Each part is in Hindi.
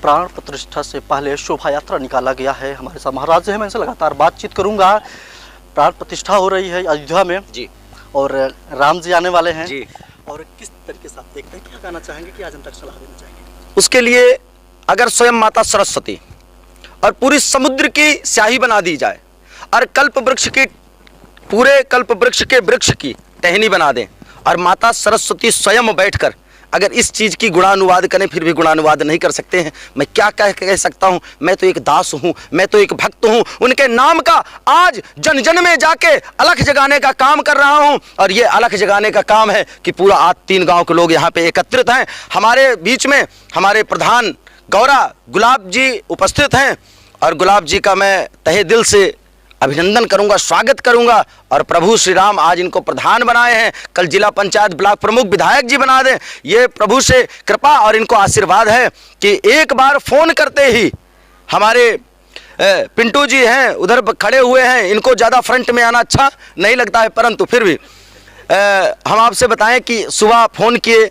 प्राण प्रतिष्ठा से पहले शोभा यात्रा निकाला गया है। हमारे साथ महाराज जी हैं, मैं इनसे लगातार बातचीत करूंगा। प्राण प्रतिष्ठा हो रही है अयोध्या में जी, और राम जी आने वाले हैं जी। और किस तरीके से आप देखते हैं, क्या कहना चाहेंगे, क्या जनता को सलाह देना चाहेंगे? उसके लिए अगर स्वयं माता सरस्वती और पूरी समुद्र की स्याही बना दी जाए और कल्प वृक्ष की, पूरे कल्प वृक्ष के वृक्ष की टहनी बना दें और माता सरस्वती स्वयं बैठकर अगर इस चीज की गुणानुवाद करें, फिर भी गुणानुवाद नहीं कर सकते हैं। मैं क्या कह सकता हूं, मैं तो एक दास हूं, मैं तो एक भक्त हूं। उनके नाम का आज जन जन में जाके अलख जगाने का काम कर रहा हूं और ये अलख जगाने का काम है कि पूरा आज 3 गांव के लोग यहाँ पे एकत्रित हैं। हमारे बीच में हमारे प्रधान गौरा गुलाब जी उपस्थित हैं और गुलाब जी का मैं तहे दिल से अभिनंदन करूंगा, स्वागत करूंगा। और प्रभु श्री राम आज इनको प्रधान बनाए हैं, कल जिला पंचायत ब्लॉक प्रमुख विधायक जी बना दें। ये प्रभु से कृपा और इनको आशीर्वाद है कि एक बार फोन करते ही हमारे पिंटू जी हैं उधर खड़े हुए हैं, इनको ज़्यादा फ्रंट में आना अच्छा नहीं लगता है, परंतु फिर भी हम आपसे बताएं कि सुबह फ़ोन किए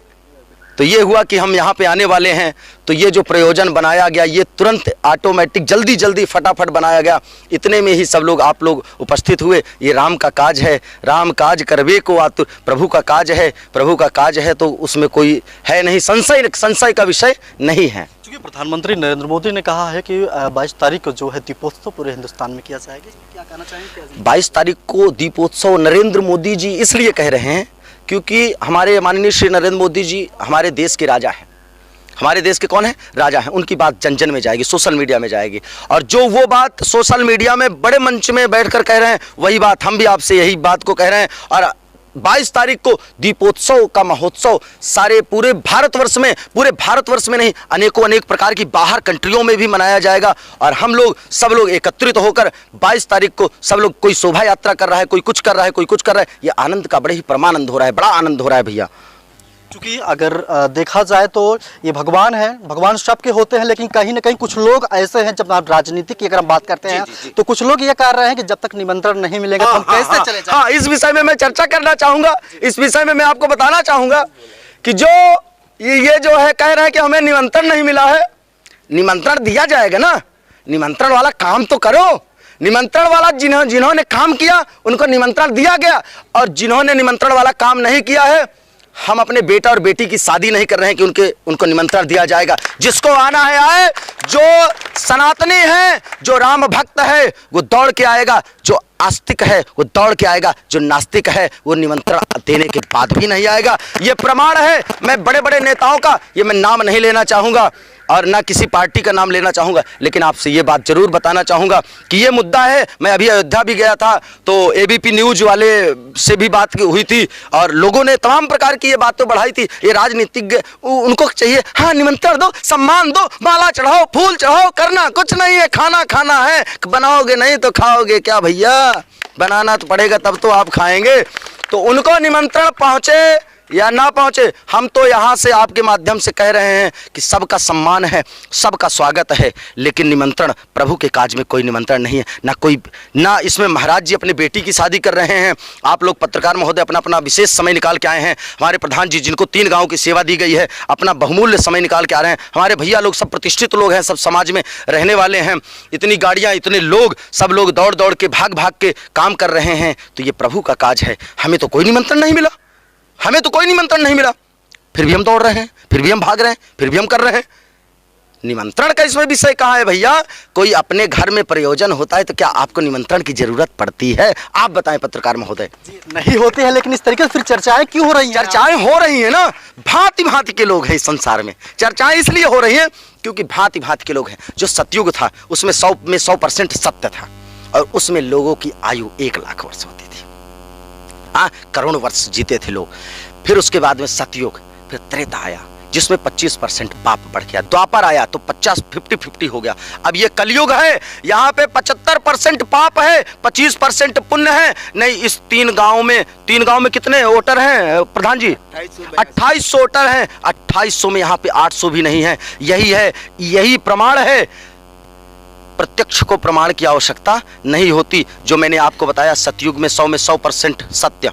तो ये हुआ कि हम यहाँ पे आने वाले हैं। तो ये जो प्रयोजन बनाया गया ये तुरंत ऑटोमेटिक जल्दी फटाफट बनाया गया। इतने में ही सब लोग आप लोग उपस्थित हुए। ये राम का काज है, राम काज करवे को आतुर, प्रभु का काज है, प्रभु का काज है तो उसमें कोई है नहीं, संशय का विषय नहीं है। क्योंकि प्रधानमंत्री नरेंद्र मोदी ने कहा है कि 22 तारीख को जो है दीपोत्सव पूरे हिंदुस्तान में किया जाएगा, क्या कहना चाहेंगे? 22 तारीख को दीपोत्सव नरेंद्र मोदी जी इसलिए कह रहे हैं क्योंकि हमारे माननीय श्री नरेंद्र मोदी जी हमारे देश के राजा हैं। हमारे देश के कौन है? राजा हैं। उनकी बात जन जन में जाएगी, सोशल मीडिया में जाएगी और जो वो बात सोशल मीडिया में बड़े मंच में बैठकर कह रहे हैं वही बात हम भी आपसे यही बात को कह रहे हैं। और 22 तारीख को दीपोत्सव का महोत्सव सारे पूरे भारतवर्ष में नहीं, अनेक प्रकार की बाहर कंट्रियों में भी मनाया जाएगा। और हम लोग सब लोग एकत्रित होकर 22 तारीख को सब लोग, कोई शोभा यात्रा कर रहा है, कोई कुछ कर रहा है, कोई कुछ कर रहा है। ये आनंद का बड़े ही परमानंद हो रहा है, बड़ा आनंद हो रहा है भैया। क्योंकि अगर देखा जाए तो ये भगवान है, भगवान सबके होते हैं, लेकिन कहीं ना कहीं कुछ लोग ऐसे हैं, जब आप राजनीति की अगर हम बात करते हैं तो कुछ लोग ये कह रहे हैं कि जब तक निमंत्रण नहीं मिलेगा तो हम कैसे चले जाएं? हाँ, इस विषय में मैं चर्चा करना चाहूंगा। इस विषय में मैं आपको बताना चाहूंगा कि जो ये जो है कह रहे हैं कि हमें निमंत्रण नहीं मिला है, निमंत्रण दिया जाएगा ना। निमंत्रण वाला काम तो करो। निमंत्रण वाला जिन्होंने काम किया उनको निमंत्रण दिया गया और जिन्होंने निमंत्रण वाला काम नहीं किया है, हम अपने बेटा और बेटी की शादी नहीं कर रहे हैं कि उनको निमंत्रण दिया जाएगा। जिसको आना है आए, जो सनातनी है, जो राम भक्त है वो दौड़ के आएगा, जो आस्तिक है वो दौड़ के आएगा, जो नास्तिक है वो निमंत्रण देने के बाद भी नहीं आएगा। ये प्रमाण है। मैं बड़े बड़े नेताओं का ये मैं नाम नहीं लेना चाहूँगा और ना किसी पार्टी का नाम लेना चाहूँगा, लेकिन आपसे ये बात जरूर बताना चाहूँगा कि ये मुद्दा है। मैं अभी अयोध्या भी गया था तो ABP न्यूज़ वाले से भी बात हुई थी और लोगों ने तमाम प्रकार की ये बात तो बढ़ाई थी। ये राजनीतिज्ञ, उनको चाहिए हाँ निमंत्रण दो, सम्मान दो, माला चढ़ाओ, फूल चढ़ाओ, करना कुछ नहीं है, खाना खाना है, बनाओगे नहीं तो खाओगे क्या भैया? बनाना तो पड़ेगा तब तो आप खाएंगे। तो उनको निमंत्रण पहुँचे या ना पहुंचे, हम तो यहाँ से आपके माध्यम से कह रहे हैं कि सबका सम्मान है, सबका स्वागत है, लेकिन निमंत्रण, प्रभु के काज में कोई निमंत्रण नहीं है। ना इसमें महाराज जी अपनी बेटी की शादी कर रहे हैं। आप लोग पत्रकार महोदय अपना अपना विशेष समय निकाल के आए हैं। हमारे प्रधान जी जिनको 3 गाँव की सेवा दी गई है अपना बहुमूल्य समय निकाल के आ रहे हैं। हमारे भैया लोग सब प्रतिष्ठित लोग हैं, सब समाज में रहने वाले हैं। इतनी गाड़ियाँ, इतने लोग, सब लोग दौड़ के भाग के काम कर रहे हैं। तो ये प्रभु का काज है। हमें तो कोई निमंत्रण नहीं मिला, हमें तो कोई निमंत्रण नहीं मिला, फिर भी हम दौड़ रहे हैं, फिर भी हम भाग रहे हैं, फिर भी हम कर रहे हैं। निमंत्रण का इसमें विषय कहाँ है भैया? कोई अपने घर में प्रयोजन होता है तो क्या आपको निमंत्रण की जरूरत पड़ती है? आप बताएं पत्रकार महोदय। नहीं होती है, लेकिन इस तरीके से फिर चर्चाएं क्यों हो रही हैं? चर्चाएं हो रही हैं ना, भांति भांति के लोग हैं इस संसार में। चर्चाएं इसलिए हो रही हैं क्योंकि भांति भांति के लोग हैं। जो सतयुग था उसमें 100% सत्य था और उसमें लोगों की आयु 1 लाख वर्ष होती थी। करोड़ वर्ष जीते थे लोग। फिर उसके बाद में सतयुग, फिर त्रेता आया जिसमें 25% पाप बढ़ गया। द्वापर आया तो 50-50 हो गया। अब ये कलयुग है, यहाँ पे 75% पाप है, 25% पुण्य है। नहीं, इस 3 गांव में कितने वोटर हैं प्रधान जी? 2800 वोटर हैं। 2800 में यहाँ पे 800 भी नहीं है। यही प्रमाण है। प्रत्यक्ष को प्रमाण की आवश्यकता नहीं होती। जो मैंने आपको बताया, सतयुग में 100% सत्य,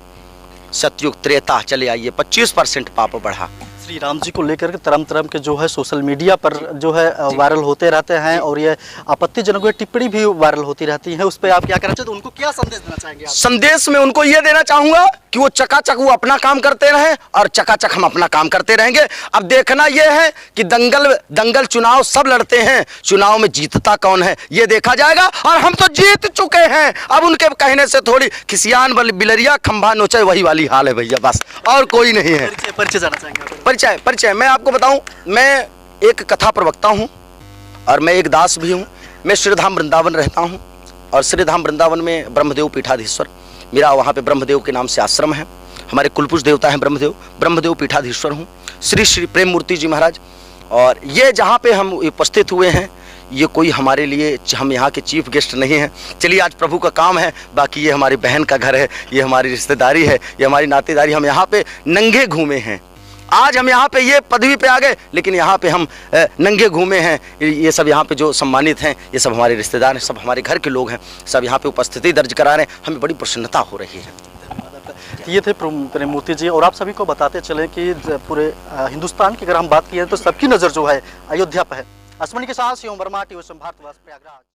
सतयुग त्रेता चले आइए 25% पाप बढ़ा। श्री राम जी को लेकर के तरम तरम के जो है सोशल मीडिया पर जो है वायरल होते रहते हैं और ये आपत्तिजनक टिप्पणी भी वायरल होती रहती है, उस पर आप क्या कहना चाहते हैं? उनको क्या संदेश देना चाहेंगे आप? संदेश में उनको ये देना चाहूंगा कि वो चकाचक वो अपना काम करते रहें और चकाचक हम अपना काम करते रहेंगे। अब देखना ये है कि दंगल चुनाव सब लड़ते हैं, चुनाव में जीतता कौन है ये देखा जाएगा, और हम तो जीत चुके हैं। अब उनके कहने से थोड़ी खिसियान बिलरिया खंभा नोचे वही वाली हाल है भैया, बस और कोई नहीं है। परिचय जाना चाहेंगे? परिचय मैं आपको बताऊं, मैं एक कथा प्रवक्ता हूं और मैं एक दास भी हूं। मैं श्रीधाम वृंदावन रहता हूं और श्रीधाम वृंदावन में ब्रह्मदेव पीठाधीश्वर, मेरा वहाँ पे ब्रह्मदेव के नाम से आश्रम है। हमारे कुलपुरुष देवता हैं ब्रह्मदेव पीठाधीश्वर हूँ, श्री श्री प्रेम मूर्ति जी महाराज। और ये जहाँ पे हम उपस्थित हुए हैं ये कोई हमारे लिए, हम यहाँ के चीफ गेस्ट नहीं हैं। चलिए आज प्रभु का काम है, बाकी ये हमारी बहन का घर है, ये हमारी रिश्तेदारी है, ये हमारी नातेदारी। हम यहाँ पे नंगे घूमे हैं, आज हम यहाँ पे ये पदवी पे आ गए, लेकिन यहाँ पे हम नंगे घूमे हैं। ये सब यहाँ पे जो सम्मानित हैं ये सब हमारे रिश्तेदार हैं, सब हमारे घर के लोग हैं, सब यहाँ पे उपस्थिति दर्ज करा रहे हैं। हमें बड़ी प्रसन्नता हो रही है। ये थे प्रेम मूर्ति जी। और आप सभी को बताते चलें कि पूरे हिंदुस्तान की अगर हम बात की तो सबकी नज़र जो है अयोध्या पर है। असमनी के साथ शिवम वर्मा, टीवी भारतवर्ष, प्रयागराज।